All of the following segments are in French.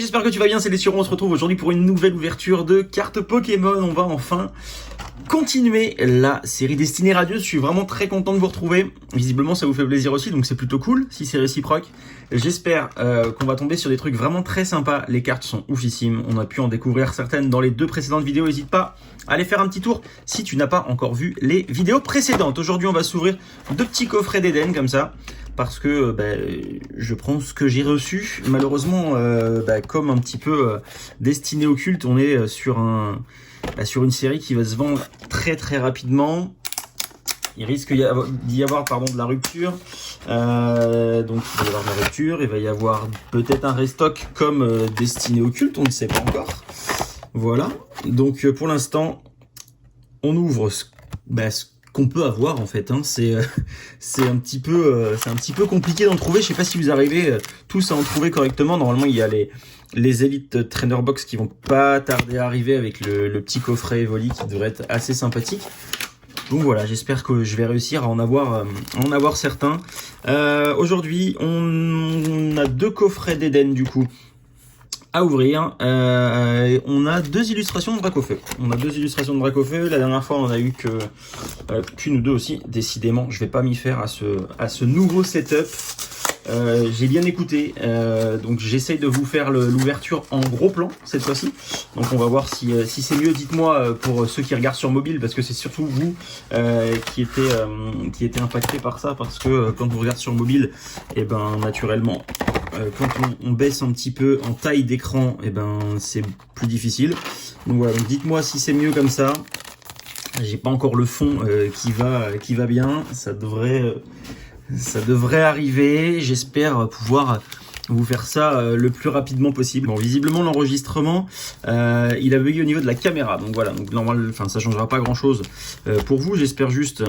j'espère que tu vas bien, c'est Lessureau, on se retrouve aujourd'hui pour une nouvelle ouverture de cartes Pokémon. On va enfin continuer la série Destinée Radieuse. Je suis vraiment très content de vous retrouver. Visiblement ça vous fait plaisir aussi, donc c'est plutôt cool si c'est réciproque. J'espère qu'on va tomber sur des trucs vraiment très sympas. Les cartes sont oufissimes, on a pu en découvrir certaines dans les deux précédentes vidéos. N'hésite pas à aller faire un petit tour si tu n'as pas encore vu les vidéos précédentes. Aujourd'hui on va s'ouvrir deux petits coffrets d'Eden comme ça, parce que je prends ce que j'ai reçu. Malheureusement, comme un petit peu Destinée Occulte, on est sur une série qui va se vendre très très rapidement. Il risque d'y avoir de la rupture. Donc il va y avoir de la rupture, il va y avoir peut-être un restock comme Destinée Occulte, on ne sait pas encore. Voilà, donc pour l'instant, on ouvre ce qu'on peut avoir en fait, hein. C'est un petit peu compliqué d'en trouver. Je sais pas si vous arrivez tous à en trouver correctement. Normalement il y a les Elite Trainer Box qui vont pas tarder à arriver avec le petit coffret Evoli qui devrait être assez sympathique. Donc voilà, j'espère que je vais réussir à en avoir certains. Aujourd'hui on a deux coffrets d'Eden du coup à ouvrir. On a deux illustrations de Dracofeu. La dernière fois on en a eu qu'une ou deux aussi. Décidément je vais pas m'y faire à ce nouveau setup. J'ai bien écouté, donc j'essaye de vous faire l'ouverture en gros plan cette fois-ci. Donc on va voir si c'est mieux. Dites-moi pour ceux qui regardent sur mobile, parce que c'est surtout vous qui étaient impactés par ça, parce que quand vous regardez sur mobile, et naturellement quand on baisse un petit peu en taille d'écran, c'est plus difficile. Donc voilà, donc dites-moi si c'est mieux comme ça. J'ai pas encore le fond qui va bien. Ça devrait arriver. J'espère pouvoir vous faire ça le plus rapidement possible. Bon, visiblement l'enregistrement il a bugué au niveau de la caméra, donc voilà, donc normal, ça changera pas grand chose pour vous. J'espère juste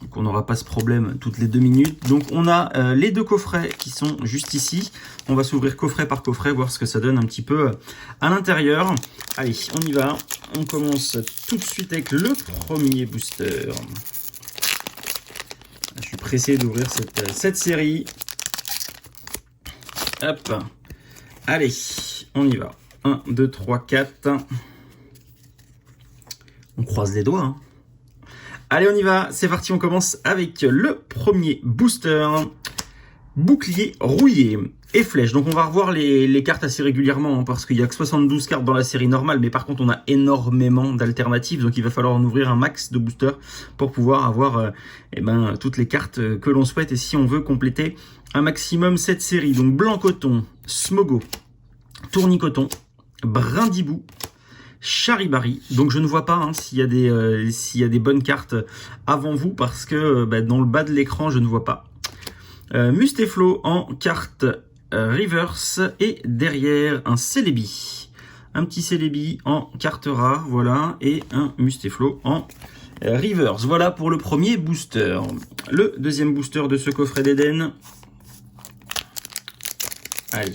qu'on n'aura pas ce problème toutes les 2 minutes. Donc on a les deux coffrets qui sont juste ici. On va s'ouvrir coffret par coffret, voir ce que ça donne un petit peu à l'intérieur. Allez, on y va. On commence tout de suite avec le premier booster. Je suis pressé d'ouvrir cette série. Hop. Allez, on y va. 1, 2, 3, 4. On croise les doigts, hein. Allez, on y va, c'est parti, on commence avec le premier booster. Bouclier rouillé et flèche. Donc on va revoir les cartes assez régulièrement, hein, parce qu'il n'y a que 72 cartes dans la série normale, mais par contre on a énormément d'alternatives, donc il va falloir en ouvrir un max de boosters pour pouvoir avoir toutes les cartes que l'on souhaite, et si on veut compléter un maximum cette série. Donc blanc coton, Smogo, tournicoton, brindibou, Charibari. Donc je ne vois pas s'il y a des bonnes cartes avant vous, parce que dans le bas de l'écran je ne vois pas. Musteflo en carte reverse, et derrière un Celebi. Un petit Celebi en carte rare, voilà, et un Musteflo en reverse. Voilà pour le premier booster. Le deuxième booster de ce coffret d'Eden. Allez,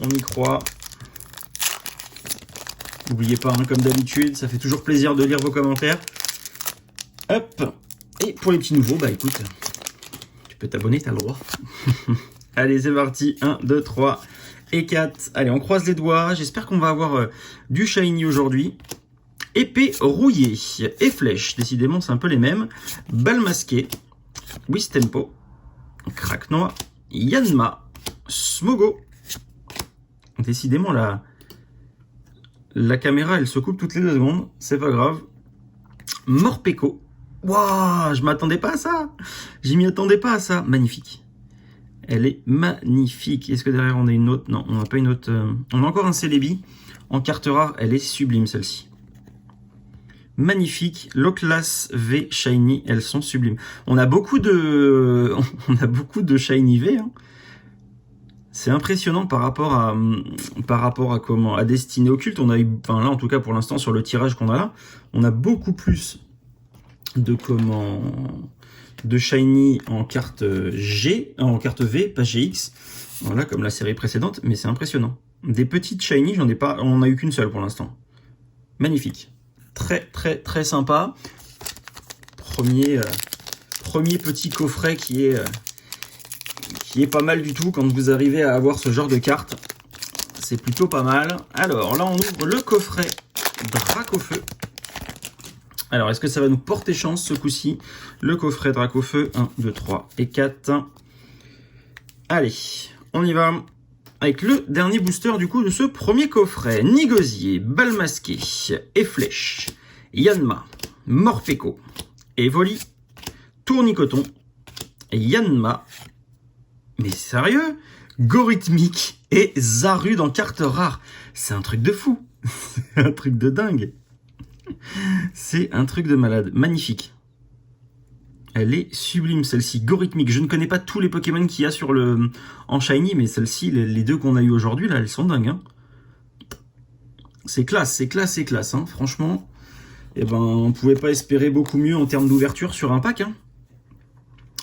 on y croit. N'oubliez pas, comme d'habitude, ça fait toujours plaisir de lire vos commentaires. Hop. Et pour les petits nouveaux, écoute, tu peux t'abonner, t'as le droit. Allez, c'est parti. 1, 2, 3 et 4. Allez, on croise les doigts. J'espère qu'on va avoir du shiny aujourd'hui. Épée rouillée et flèche. Décidément, c'est un peu les mêmes. Balle masquée. Wistempo. Craquenois. Yanma. Smogo. Décidément, la caméra, elle se coupe toutes les 2 secondes. C'est pas grave. Morpeko. Waouh, je m'attendais pas à ça. Je m'y attendais pas à ça. Magnifique. Elle est magnifique. Est-ce que derrière on a une autre? Non, on n'a pas une autre. On a encore un Celebi. En carte rare, elle est sublime celle-ci. Magnifique. Loclas V Shiny, elles sont sublimes. On a beaucoup de Shiny V, hein. C'est impressionnant par rapport à Destinée Occulte. On a eu, là en tout cas pour l'instant sur le tirage qu'on a là, on a beaucoup plus de shiny en carte en carte V, pas GX. Voilà, comme la série précédente, mais c'est impressionnant. Des petites shiny, on en a eu qu'une seule pour l'instant. Magnifique. Très très très sympa. Premier petit coffret qui est pas mal du tout quand vous arrivez à avoir ce genre de carte. c'est plutôt pas mal. Alors là, on ouvre le coffret Dracofeu. Alors, est-ce que ça va nous porter chance ce coup-ci? Le coffret Dracofeu, 1, 2, 3 et 4. Allez, on y va avec le dernier booster du coup de ce premier coffret. Nigosier, Bal Masqué, Efflèche, Yanma, Morpeko, Evoli, Tournicoton, Yanma, mais sérieux, Gorithmique et Zarud en carte rare. C'est un truc de fou. C'est un truc de dingue. C'est un truc de malade. Magnifique. Elle est sublime celle-ci. Gorithmique. Je ne connais pas tous les Pokémon qu'il y a sur le en Shiny, mais celle-ci, les deux qu'on a eu aujourd'hui, là, elles sont dingues. Hein. C'est classe, c'est classe, c'est classe. Hein. Franchement, eh ben, on pouvait pas espérer beaucoup mieux en termes d'ouverture sur un pack. Hein.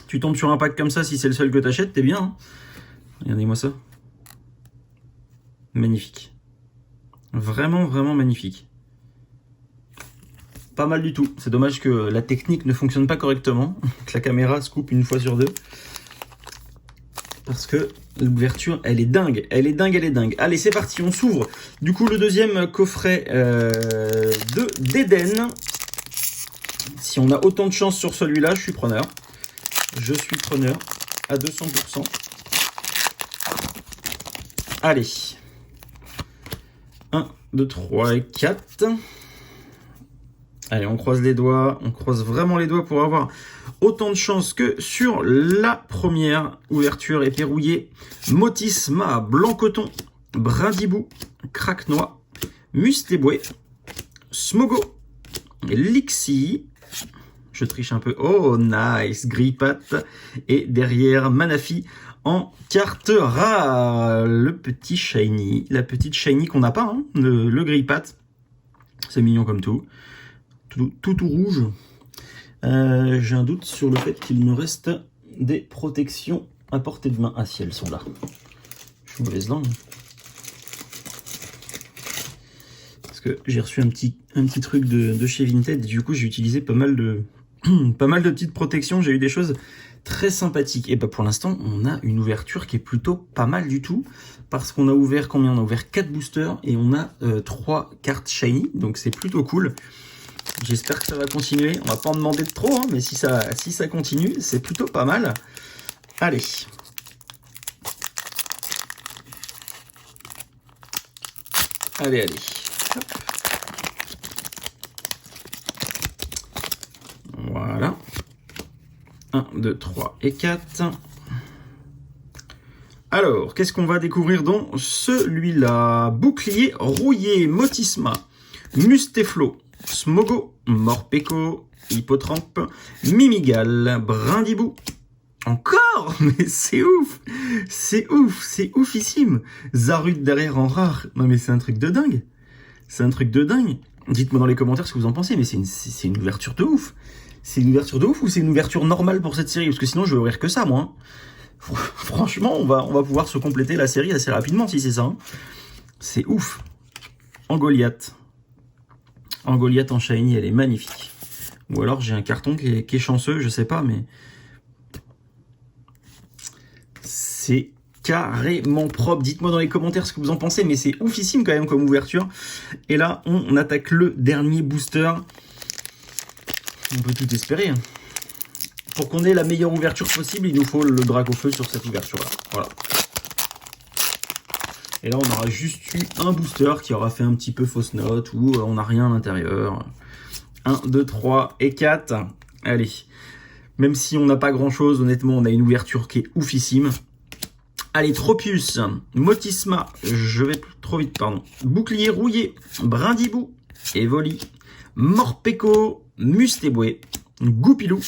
Tu tombes sur un pack comme ça, si c'est le seul que t'achètes, t'es bien. Hein. Regardez-moi ça. Magnifique. Vraiment, vraiment magnifique. Pas mal du tout. C'est dommage que la technique ne fonctionne pas correctement, que la caméra se coupe une fois sur deux. Parce que l'ouverture, elle est dingue. Elle est dingue, elle est dingue. Allez, c'est parti, on s'ouvre. Du coup, le deuxième coffret d'Eden. Si on a autant de chance sur celui-là, je suis preneur. Je suis preneur à 200%. Allez. 1, 2, 3 et 4. Allez, on croise les doigts. On croise vraiment les doigts pour avoir autant de chance que sur la première ouverture épée rouillée. Motisma, Blanc Coton, Brindibou, Craquenois, Mustéboué, Smogo, Lixie. Je triche un peu. Oh, nice. Grippat. Et derrière, Manafi en carte rare. Le petit shiny. La petite shiny qu'on n'a pas. Hein, le Grippat. C'est mignon comme tout. Tout rouge. J'ai un doute sur le fait qu'il me reste des protections à portée de main. Ah si, elles sont là. Je suis mauvaise langue. Parce que j'ai reçu un petit truc de chez Vinted. Et du coup, j'ai utilisé pas mal de petites protections. J'ai eu des choses très sympathiques. Et bah pour l'instant, on a une ouverture qui est plutôt pas mal du tout. Parce qu'on a ouvert combien? On a ouvert 4 boosters et on a 3 cartes shiny. Donc c'est plutôt cool. J'espère que ça va continuer. On va pas en demander de trop, hein, mais si ça continue, c'est plutôt pas mal. Allez. Allez, allez. Hop. Voilà. 1, 2, 3 et 4. Alors, qu'est-ce qu'on va découvrir dans celui-là? Bouclier rouillé, Motisma, Mustéflo, Smogo, Morpeko, Hippotrampe, Mimigal, Brindibou. Encore? Mais c'est ouf! C'est ouf! C'est oufissime! Zarud derrière en rare. Non mais c'est un truc de dingue! C'est un truc de dingue! Dites-moi dans les commentaires ce que vous en pensez, mais c'est une ouverture de ouf! C'est une ouverture de ouf ou c'est une ouverture normale pour cette série? Parce que sinon je vais ouvrir que ça, moi. Hein. Franchement, on va pouvoir se compléter la série assez rapidement si c'est ça. Hein. C'est ouf! En Goliath. En Goliath en shiny, elle est magnifique. Ou alors j'ai un carton qui est chanceux, je sais pas, mais c'est carrément propre. Dites-moi dans les commentaires ce que vous en pensez, mais c'est oufissime quand même comme ouverture. Et là, on attaque le dernier booster. On peut tout espérer. Hein. Pour qu'on ait la meilleure ouverture possible, il nous faut le Dracofeu sur cette ouverture-là. Voilà. Et là, on aura juste eu un booster qui aura fait un petit peu fausse note ou on n'a rien à l'intérieur. 1, 2, 3 et 4. Allez. Même si on n'a pas grand-chose, honnêtement, on a une ouverture qui est oufissime. Allez, Tropius, Motisma, je vais trop vite, pardon. Bouclier rouillé, Brindibou, Evoli, Morpeko, Mustéboué, Goupilou,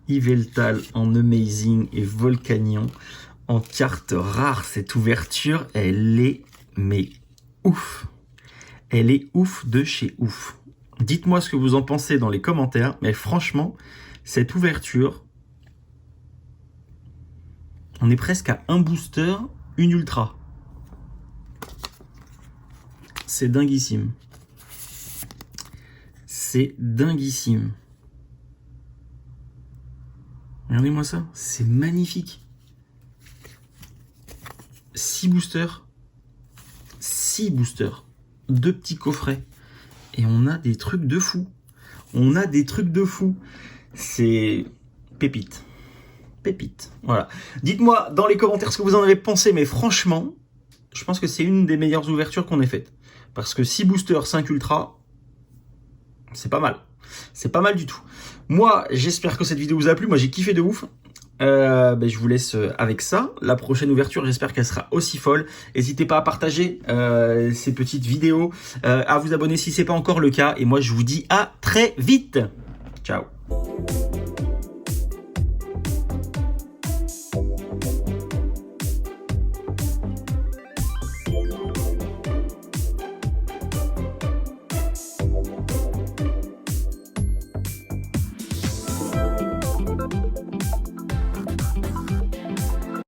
Yveltal en Amazing et Volcanion en carte rare. Cette ouverture, elle est mais ouf. Elle est ouf de chez ouf. Dites-moi ce que vous en pensez dans les commentaires, mais franchement, cette ouverture, on est presque à un booster, une ultra. C'est dinguissime. C'est dinguissime. Regardez-moi ça, c'est magnifique. 6 boosters. 6 boosters. 2 petits coffrets. Et on a des trucs de fou. On a des trucs de fou. C'est pépite. Pépite. Voilà. Dites-moi dans les commentaires ce que vous en avez pensé, mais franchement, je pense que c'est une des meilleures ouvertures qu'on ait faites. Parce que 6 boosters, 5 ultras, c'est pas mal. C'est pas mal du tout. Moi, j'espère que cette vidéo vous a plu. Moi, j'ai kiffé de ouf. Je vous laisse avec ça. La prochaine ouverture, j'espère qu'elle sera aussi folle. N'hésitez pas à partager ces petites vidéos, à vous abonner si ce n'est pas encore le cas. Et moi, je vous dis à très vite. Ciao.